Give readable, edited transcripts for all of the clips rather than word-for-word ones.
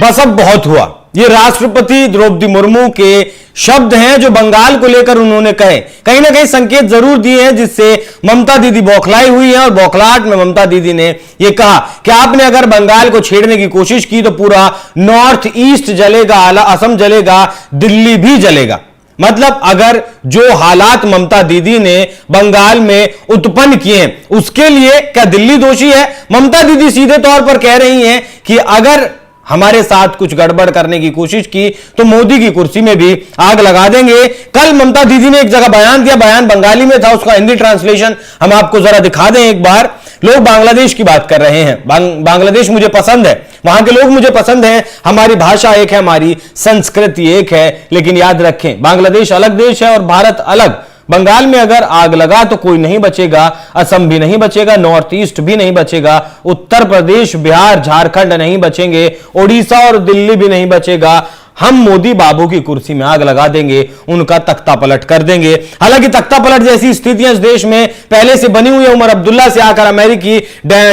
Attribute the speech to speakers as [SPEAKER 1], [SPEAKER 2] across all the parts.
[SPEAKER 1] बस अब बहुत हुआ। ये राष्ट्रपति द्रौपदी मुर्मू के शब्द हैं जो बंगाल को लेकर उन्होंने कहे। कहीं ना कहीं संकेत जरूर दिए हैं जिससे ममता दीदी बौखलाई हुई है और बौखलाहट में ममता दीदी ने यह कहा कि आपने अगर बंगाल को छेड़ने की कोशिश की तो पूरा नॉर्थ ईस्ट जलेगा, असम जलेगा, दिल्ली भी जलेगा। मतलब अगर जो हालात ममता दीदी ने बंगाल में उत्पन्न किए हैं उसके लिए क्या दिल्ली दोषी है? ममता दीदी सीधे तौर पर कह रही हैं कि अगर हमारे साथ कुछ गड़बड़ करने की कोशिश की तो मोदी की कुर्सी में भी आग लगा देंगे। कल ममता दीदी ने एक जगह बयान दिया, बयान बंगाली में था, उसका हिंदी ट्रांसलेशन हम आपको जरा दिखा दें एक बार। लोग बांग्लादेश की बात कर रहे हैं। बांग्लादेश मुझे पसंद है, वहां के लोग मुझे पसंद हैं, हमारी भाषा एक है, हमारी संस्कृति एक है, लेकिन याद रखें बांग्लादेश अलग देश है और भारत अलग। बंगाल में अगर आग लगा तो कोई नहीं बचेगा, असम भी नहीं बचेगा, नॉर्थ ईस्ट भी नहीं बचेगा, उत्तर प्रदेश, बिहार, झारखंड नहीं बचेंगे, ओडिशा और दिल्ली भी नहीं बचेगा। हम मोदी बाबू की कुर्सी में आग लगा देंगे, उनका तख्ता पलट कर देंगे। हालांकि तख्ता पलट जैसी स्थितियां इस देश में पहले से बनी हुई है। उमर अब्दुल्ला से आकर अमेरिकी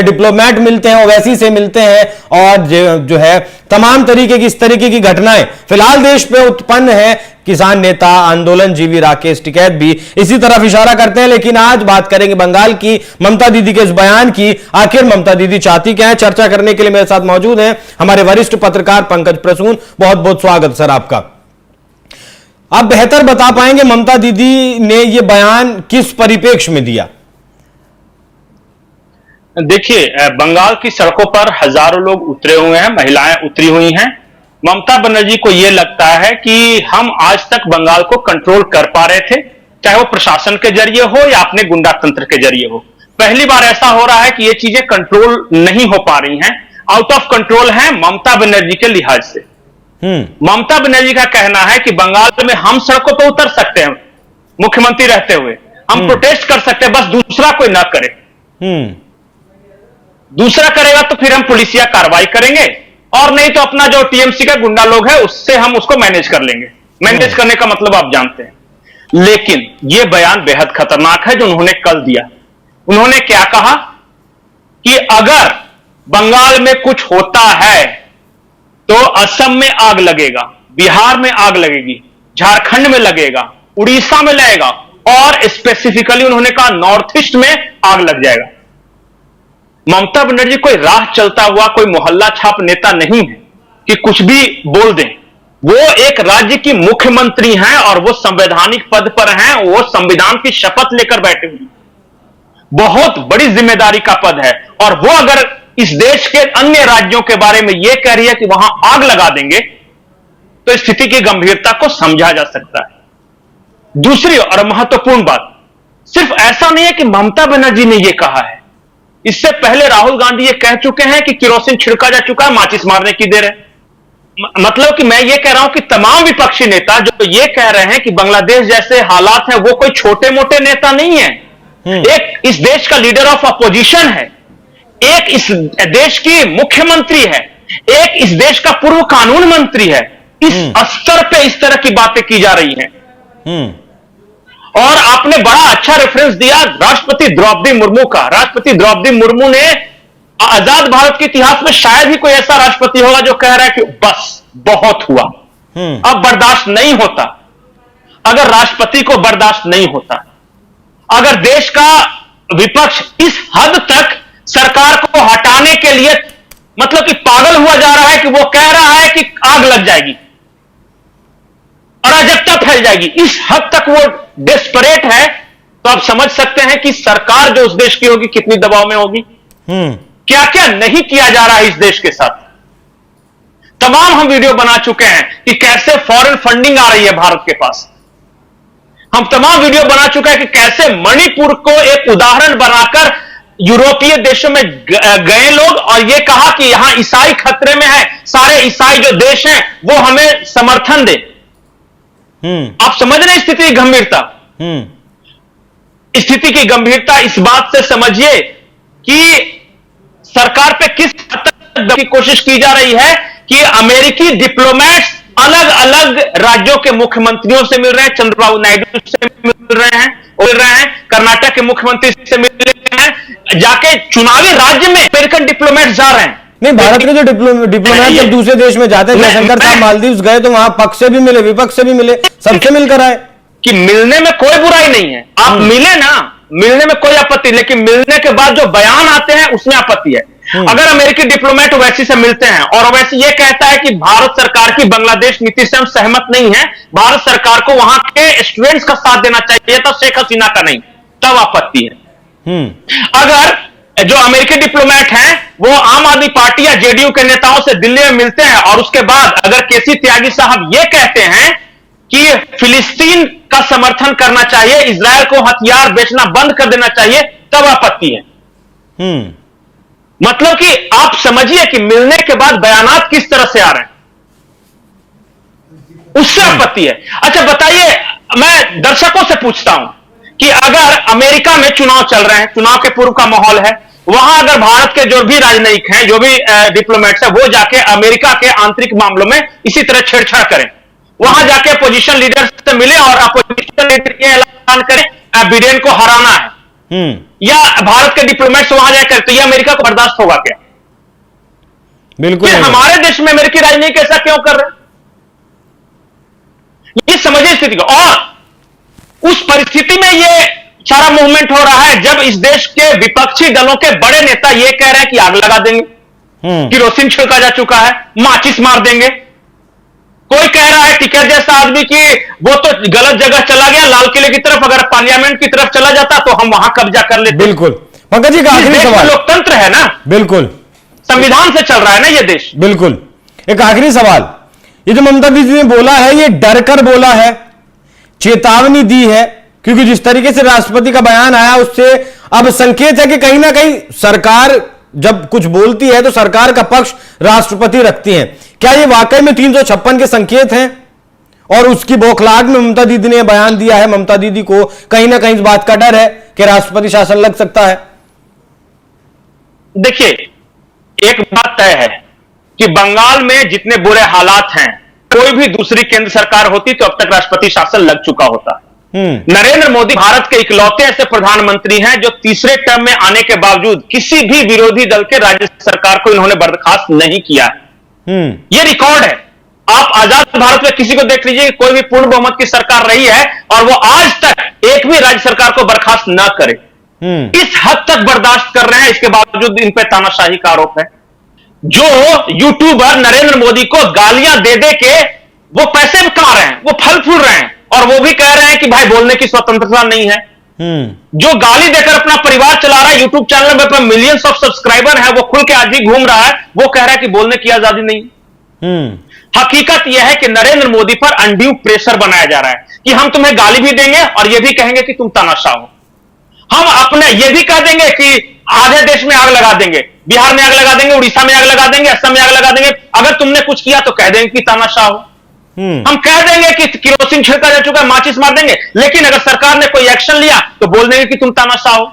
[SPEAKER 1] डिप्लोमेट मिलते हैं, ओवैसी से मिलते हैं और जो है तमाम तरीके की इस तरीके की घटनाएं फिलहाल देश पे उत्पन्न है। किसान नेता, आंदोलनजीवी राकेश टिकैत भी इसी तरफ इशारा करते हैं। लेकिन आज बात करेंगे बंगाल की, ममता दीदी के इस बयान की। आखिर ममता दीदी चाहती क्या है? चर्चा करने के लिए मेरे साथ मौजूद हैं हमारे वरिष्ठ पत्रकार पंकज प्रसून। बहुत बहुत स्वागत सर आपका। आप बेहतर बता पाएंगे ममता दीदी ने यह बयान किस परिप्रेक्ष्य में दिया?
[SPEAKER 2] देखिए, बंगाल की सड़कों पर हजारों लोग उतरे हुए हैं, महिलाएं उतरी हुई हैं। ममता बनर्जी को यह लगता है कि हम आज तक बंगाल को कंट्रोल कर पा रहे थे, चाहे वो प्रशासन के जरिए हो या अपने गुंडा तंत्र के जरिए हो। पहली बार ऐसा हो रहा है कि ये चीजें कंट्रोल नहीं हो पा रही हैं, आउट ऑफ कंट्रोल हैं ममता बनर्जी के लिहाज से। ममता बनर्जी का कहना है कि बंगाल में हम सड़कों पर उतर सकते हैं, मुख्यमंत्री रहते हुए हम प्रोटेस्ट कर सकते हैं, बस दूसरा कोई ना करे। दूसरा करेगा तो फिर हम पुलिसिया कार्रवाई करेंगे, और नहीं तो अपना जो टीएमसी का गुंडा लोग है उससे हम उसको मैनेज कर लेंगे। मैनेज करने का मतलब आप जानते हैं। लेकिन यह बयान बेहद खतरनाक है जो उन्होंने कल दिया। उन्होंने क्या कहा कि अगर बंगाल में कुछ होता है तो असम में आग लगेगा, बिहार में आग लगेगी, झारखंड में लगेगा, उड़ीसा में लगेगा, और स्पेसिफिकली उन्होंने कहा नॉर्थ ईस्ट में आग लग जाएगा। ममता बनर्जी कोई राह चलता हुआ कोई मोहल्ला छाप नेता नहीं है कि कुछ भी बोल दें। वो एक राज्य की मुख्यमंत्री हैं और वो संवैधानिक पद पर हैं, वो संविधान की शपथ लेकर बैठे हुए, बहुत बड़ी जिम्मेदारी का पद है। और वो अगर इस देश के अन्य राज्यों के बारे में यह कह रही है कि वहां आग लगा देंगे तो स्थिति की गंभीरता को समझा जा सकता है। दूसरी और महत्वपूर्ण बात, सिर्फ ऐसा नहीं है कि ममता बनर्जी ने यह कहा है, इससे पहले राहुल गांधी ये कह चुके हैं कि केरोसिन छिड़का जा चुका है, माचिस मारने की देर है। मतलब कि मैं ये कह रहा हूं कि तमाम विपक्षी नेता जो ये कह रहे हैं कि बांग्लादेश जैसे हालात हैं, वो कोई छोटे मोटे नेता नहीं है। एक इस देश का लीडर ऑफ अपोजिशन है, एक इस देश की मुख्यमंत्री है, एक इस देश का पूर्व कानून मंत्री है। इस स्तर पे इस तरह की बातें की जा रही हैं। और आपने बड़ा अच्छा रेफरेंस दिया राष्ट्रपति द्रौपदी मुर्मू का। राष्ट्रपति द्रौपदी मुर्मू ने आजाद भारत के इतिहास में शायद ही कोई ऐसा राष्ट्रपति होगा जो कह रहा है कि बस बहुत हुआ, अब बर्दाश्त नहीं होता। अगर राष्ट्रपति को बर्दाश्त नहीं होता, अगर देश का विपक्ष इस हद तक सरकार को हटाने के लिए मतलब कि पागल हुआ जा रहा है कि वो कह रहा है कि आग लग जाएगी, अराजकता फैल जाएगी, इस हद तक वो डेस्परेट है, तो आप समझ सकते हैं कि सरकार जो उस देश की होगी कितनी दबाव में होगी। क्या क्या नहीं किया जा रहा है इस देश के साथ। तमाम हम वीडियो बना चुके हैं कि कैसे फॉरेन फंडिंग आ रही है भारत के पास। हम तमाम वीडियो बना चुके हैं कि कैसे मणिपुर को एक उदाहरण बनाकर यूरोपीय देशों में गए लोग और यह कहा कि यहां ईसाई खतरे में है, सारे ईसाई जो देश हैं वो हमें समर्थन दे। आप समझ रहे हैं स्थिति की गंभीरता। स्थिति की गंभीरता इस बात से समझिए कि सरकार पे किस हद तक की कोशिश की जा रही है कि अमेरिकी डिप्लोमेट्स अलग अलग राज्यों के मुख्यमंत्रियों से मिल रहे हैं, चंद्रबाबू नायडू से मिल रहे हैं, कर्नाटक के मुख्यमंत्री से मिल रहे हैं, जाके चुनावी राज्य में अमेरिकन डिप्लोमेट्स जा रहे हैं।
[SPEAKER 1] नहीं, भारत के जो डिप्लोमेट जब दूसरे देश में जाते हैं, जयशंकर साहब मालदीव गए तो वहां पक्ष से भी मिले, विपक्ष से भी मिले, सबसे मिलकर आए
[SPEAKER 2] कि मिलने में कोई बुराई नहीं है। आप मिले ना, मिलने में कोई आपत्ति, लेकिन मिलने के बाद जो बयान आते हैं उसमें आपत्ति है। अगर अमेरिकी डिप्लोमेट ओवैसी से मिलते हैं और ओवैसी ये कहता है कि भारत सरकार की बांग्लादेश नीति से हम सहमत नहीं है, भारत सरकार को वहां के स्टूडेंट्स का साथ देना चाहिए था, शेख हसीना का नहीं, तब आपत्ति है। अगर जो अमेरिकी डिप्लोमेट हैं वो आम आदमी पार्टी या जेडीयू के नेताओं से दिल्ली में मिलते हैं और उसके बाद अगर केसी त्यागी साहब ये कहते हैं कि फिलिस्तीन का समर्थन करना चाहिए, इजरायल को हथियार बेचना बंद कर देना चाहिए, तब आपत्ति है। मतलब कि आप समझिए कि मिलने के बाद बयानात किस तरह से आ रहे हैं, उससे आपत्ति है। अच्छा बताइए, मैं दर्शकों से पूछता हूं कि अगर अमेरिका में चुनाव चल रहे हैं, चुनाव के पूर्व का माहौल है, वहां अगर भारत के जो भी राजनयिक हैं, जो भी डिप्लोमेट्स हैं, वो जाके अमेरिका के आंतरिक मामलों में इसी तरह छेड़छाड़ करें, वहां जाके अपोजिशन लीडर से मिले और अपोजिशन लीडर ये ऐलान करें बिडेन को हराना है, या भारत के डिप्लोमेट्स वहां जाकर, तो ये अमेरिका को बर्दाश्त होगा क्या?
[SPEAKER 1] बिल्कुल।
[SPEAKER 2] फिर हमारे देश में अमेरिकी राजनीति ऐसा क्यों कर रहे हैं? ये समझिए स्थिति को। और उस परिस्थिति में ये सारा मूवमेंट हो रहा है जब इस देश के विपक्षी दलों के बड़े नेता ये कह रहे हैं कि आग लगा देंगे, किरोसिन छिड़का जा चुका है, माचिस मार देंगे। कोई कह रहा है टिकैत जैसा आदमी कि वो तो गलत जगह चला गया, लाल किले की तरफ, अगर पार्लियामेंट की तरफ चला जाता तो हम वहां कब्जा कर लेते।
[SPEAKER 1] बिल्कुल। पंकज जी का आखिरी सवाल,
[SPEAKER 2] लोकतंत्र है ना,
[SPEAKER 1] बिल्कुल
[SPEAKER 2] संविधान से चल रहा है ना ये देश।
[SPEAKER 1] बिल्कुल। एक आखिरी सवाल, ये जो ममता दीदी ने बोला है, ये डर कर बोला है, चेतावनी दी है? क्योंकि जिस तरीके से राष्ट्रपति का बयान आया उससे अब संकेत है कि कहीं ना कहीं सरकार जब कुछ बोलती है तो सरकार का पक्ष राष्ट्रपति रखती है। क्या ये वाकई में 356 के संकेत हैं? और उसकी बौखलाहट में ममता दीदी ने बयान दिया है, ममता दीदी को कहीं ना कहीं इस बात का डर है कि राष्ट्रपति शासन लग सकता है?
[SPEAKER 2] देखिए, एक बात तय है कि बंगाल में जितने बुरे हालात हैं, कोई भी दूसरी केंद्र सरकार होती तो अब तक राष्ट्रपति शासन लग चुका होता। नरेंद्र मोदी भारत के इकलौते ऐसे प्रधानमंत्री हैं जो तीसरे टर्म में आने के बावजूद किसी भी विरोधी दल के राज्य सरकार को इन्होंने बर्खास्त नहीं किया है। यह रिकॉर्ड है। आप आजाद भारत में किसी को देख लीजिए, कोई भी पूर्ण बहुमत की सरकार रही है और वो आज तक एक भी राज्य सरकार को बर्खास्त ना करे। इस हद तक बर्दाश्त कर रहे हैं, इसके बावजूद इन पे तानाशाही का आरोप है। जो यूट्यूबर नरेंद्र मोदी को गालियां दे दे के वो पैसे कमा रहे हैं, वो फल फूल रहे हैं, और वो भी कह रहे हैं कि भाई बोलने की स्वतंत्रता नहीं है। जो गाली देकर अपना परिवार चला रहा है, यूट्यूब चैनल में मिलियंस ऑफ सब्सक्राइबर है, वो खुल के आज भी घूम रहा है, वो कह रहा है कि बोलने की आजादी नहीं। हकीकत यह है कि नरेंद्र मोदी पर अनड्यू प्रेशर बनाया जा रहा है कि हम तुम्हें गाली भी देंगे और यह भी कहेंगे कि तुम तानाशाह हो। हम अपने यह भी कह देंगे कि आधे देश में आग लगा देंगे, बिहार में आग लगा देंगे, उड़ीसा में आग लगा देंगे, असम में आग लगा देंगे, अगर तुमने कुछ किया तो कह देंगे कि तानाशाह हो। हम कह देंगे कि किरोसिन छिड़का जा चुका है, माचिस मार देंगे, लेकिन अगर सरकार ने कोई एक्शन लिया तो बोल देंगे कि तुम तानाशाह हो।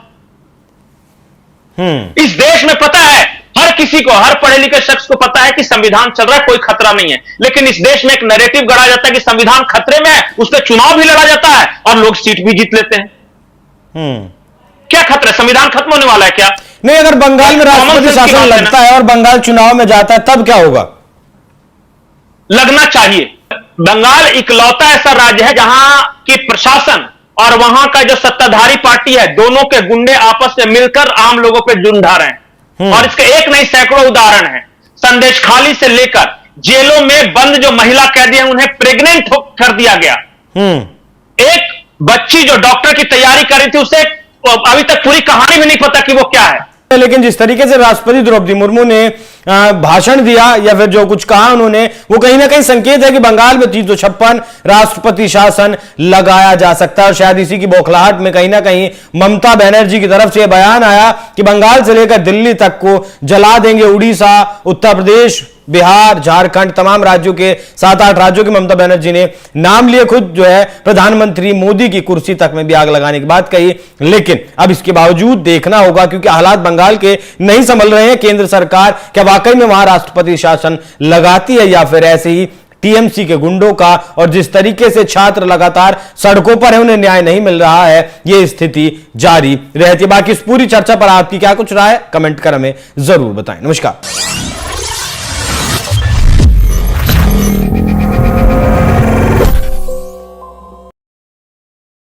[SPEAKER 2] इस देश में पता है, हर किसी को, हर पढ़े लिखे शख्स को पता है कि संविधान चल रहा है, कोई खतरा नहीं है, लेकिन इस देश में एक नैरेटिव गढ़ा जाता है कि संविधान खतरे में है, उस पर चुनाव भी लड़ा जाता है और लोग सीट भी जीत लेते हैं। क्या खतरा है? संविधान खत्म होने वाला है क्या?
[SPEAKER 1] नहीं, अगर बंगाल में राष्ट्रपति शासन लगता है और बंगाल चुनाव में जाता है तब क्या होगा?
[SPEAKER 2] लगना चाहिए। बंगाल इकलौता ऐसा राज्य है जहां की प्रशासन और वहां का जो सत्ताधारी पार्टी है, दोनों के गुंडे आपस में मिलकर आम लोगों पे जुर्म ढा रहे हैं। और इसके एक नहीं सैकड़ों उदाहरण हैं। संदेशखाली से लेकर जेलों में बंद जो महिला कैदी हैं उन्हें प्रेग्नेंट कर दिया गया। एक बच्ची जो डॉक्टर की तैयारी कर रही थी, उसे अभी तक पूरी कहानी भी नहीं पता कि वो क्या है।
[SPEAKER 1] लेकिन जिस तरीके से राष्ट्रपति द्रौपदी मुर्मू ने भाषण दिया या फिर जो कुछ कहा उन्होंने, वो कहीं ना कहीं संकेत है कि बंगाल में 356 राष्ट्रपति शासन लगाया जा सकता है। और शायद इसी की बौखलाहट में कहीं ना कहीं ममता बनर्जी की तरफ से बयान आया कि बंगाल से लेकर दिल्ली तक को जला देंगे। उड़ीसा, उत्तर प्रदेश, बिहार, झारखंड, तमाम राज्यों के 7-8 राज्यों के ममता बनर्जी ने नाम लिए, खुद जो है प्रधानमंत्री मोदी की कुर्सी तक में भी आग लगाने की बात कही। लेकिन अब इसके बावजूद देखना होगा, क्योंकि हालात बंगाल के नहीं संभल रहे हैं, केंद्र सरकार क्या वाकई में वहां राष्ट्रपति शासन लगाती है या फिर ऐसे ही टीएमसी के गुंडों का, और जिस तरीके से छात्र लगातार सड़कों पर है, उन्हें न्याय नहीं मिल रहा है, यह स्थिति जारी रहती है। बाकी इस पूरी चर्चा पर आपकी क्या कुछ राय है, कमेंट कर हमें जरूर बताएं। नमस्कार।